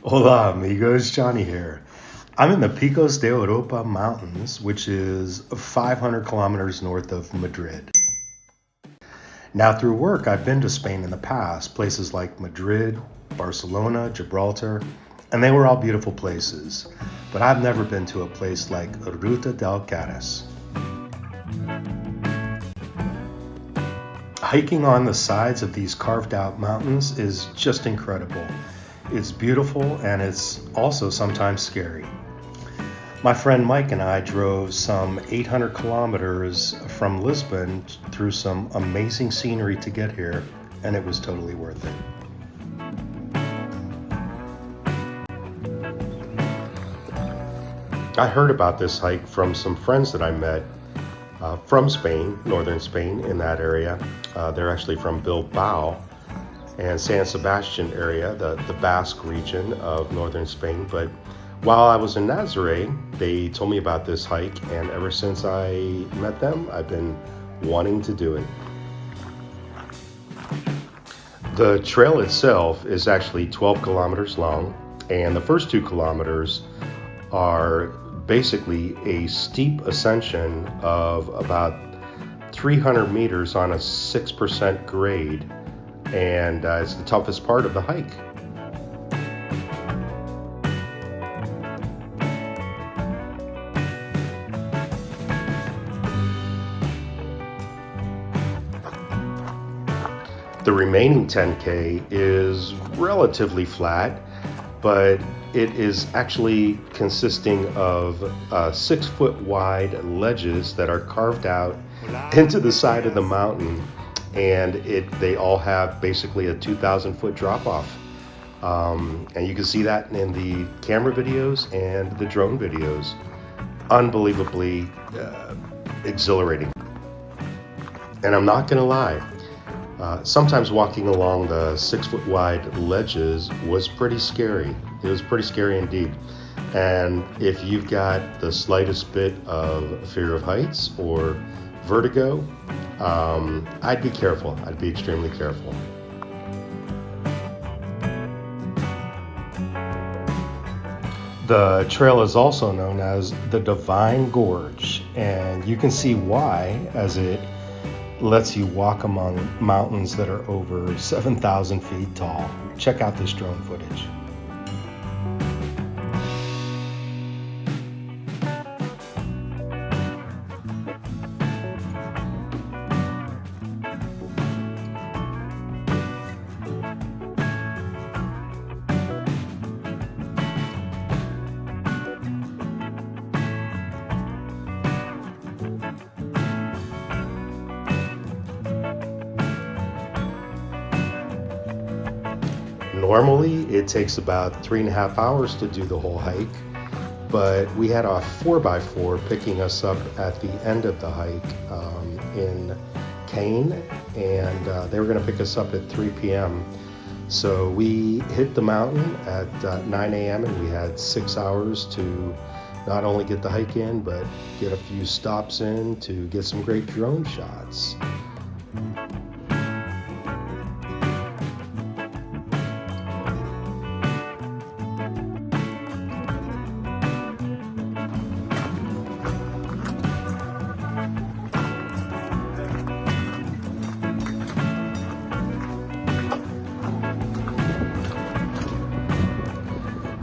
Hola amigos, Johnny here. I'm in the Picos de Europa mountains, which is 500 kilometers north of Madrid. Now through work, I've been to Spain in the past, places like Madrid, Barcelona, Gibraltar, and they were all beautiful places. But I've never been to a place like Ruta del Cares. Hiking on the sides of these carved out mountains is just incredible. It's beautiful and it's also sometimes scary. My friend Mike and I drove some 800 kilometers from Lisbon through some amazing scenery to get here, and it was totally worth it. I heard about this hike from some friends that I met from Spain, northern Spain, in that area. They're actually from Bilbao and San Sebastian area, the Basque region of northern Spain. But while I was in Nazaré, they told me about this hike, and ever since I met them, I've been wanting to do it. The trail itself is actually 12 kilometers long, and the first 2 kilometers are basically a steep ascension of about 300 meters on a 6% grade, and it's the toughest part of the hike. The remaining 10K is relatively flat, but it is actually consisting of 6-foot wide ledges that are carved out into the side of the mountain, and they all have basically a 2,000 foot drop off. And you can see that in the camera videos and the drone videos. Unbelievably exhilarating. And I'm not gonna lie, sometimes walking along the 6-foot wide ledges was pretty scary. It was pretty scary indeed. And if you've got the slightest bit of fear of heights or vertigo, I'd be careful. I'd be extremely careful. The trail is also known as the Divine Gorge, and you can see why as it lets you walk among mountains that are over 7,000 feet tall. Check out this drone footage. Normally, it takes about 3.5 hours to do the whole hike, but we had a 4x4 picking us up at the end of the hike in Caen, and they were going to pick us up at 3 p.m. So we hit the mountain at 9 a.m. and we had 6 hours to not only get the hike in, but get a few stops in to get some great drone shots.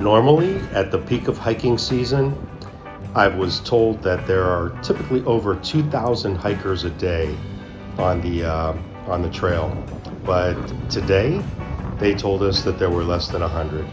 Normally, at the peak of hiking season, I was told that there are typically over 2,000 hikers a day on the trail, but today they told us that there were less than 100.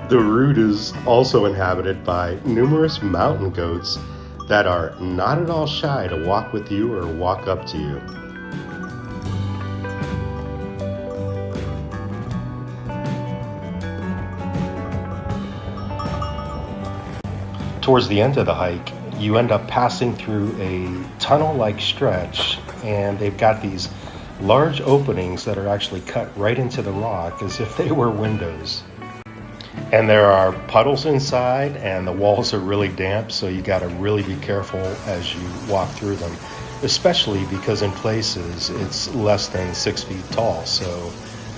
The route is also inhabited by numerous mountain goats that are not at all shy to walk with you or walk up to you. Towards the end of the hike, you end up passing through a tunnel-like stretch, and they've got these large openings that are actually cut right into the rock as if they were windows. And there are puddles inside, and the walls are really damp, so you got to really be careful as you walk through them, especially because in places it's less than 6 feet tall, so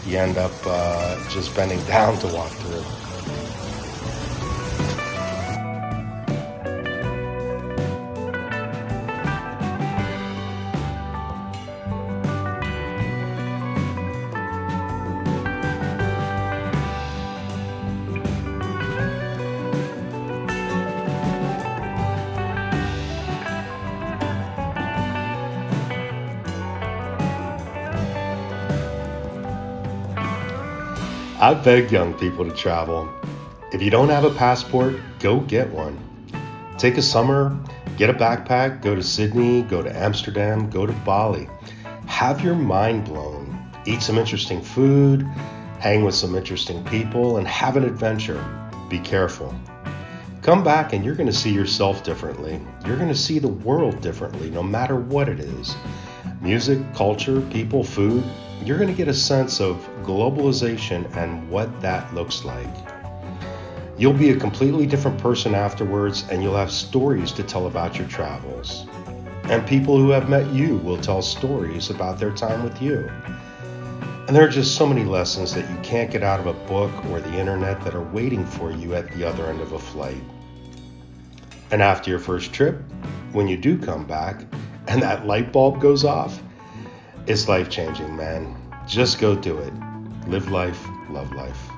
you end up just bending down to walk through. I beg young people to travel. If you don't have a passport, go get one. Take a summer, get a backpack, go to Sydney, go to Amsterdam, go to Bali. Have your mind blown. Eat some interesting food, hang with some interesting people, and have an adventure. Be careful. Come back and you're going to see yourself differently. You're going to see the world differently, no matter what it is. Music, culture, people, food. You're going to get a sense of globalization and what that looks like. You'll be a completely different person afterwards, and you'll have stories to tell about your travels. And people who have met you will tell stories about their time with you. And there are just so many lessons that you can't get out of a book or the internet that are waiting for you at the other end of a flight. And after your first trip, when you do come back and that light bulb goes off, it's life-changing, man. Just go do it. Live life, love life.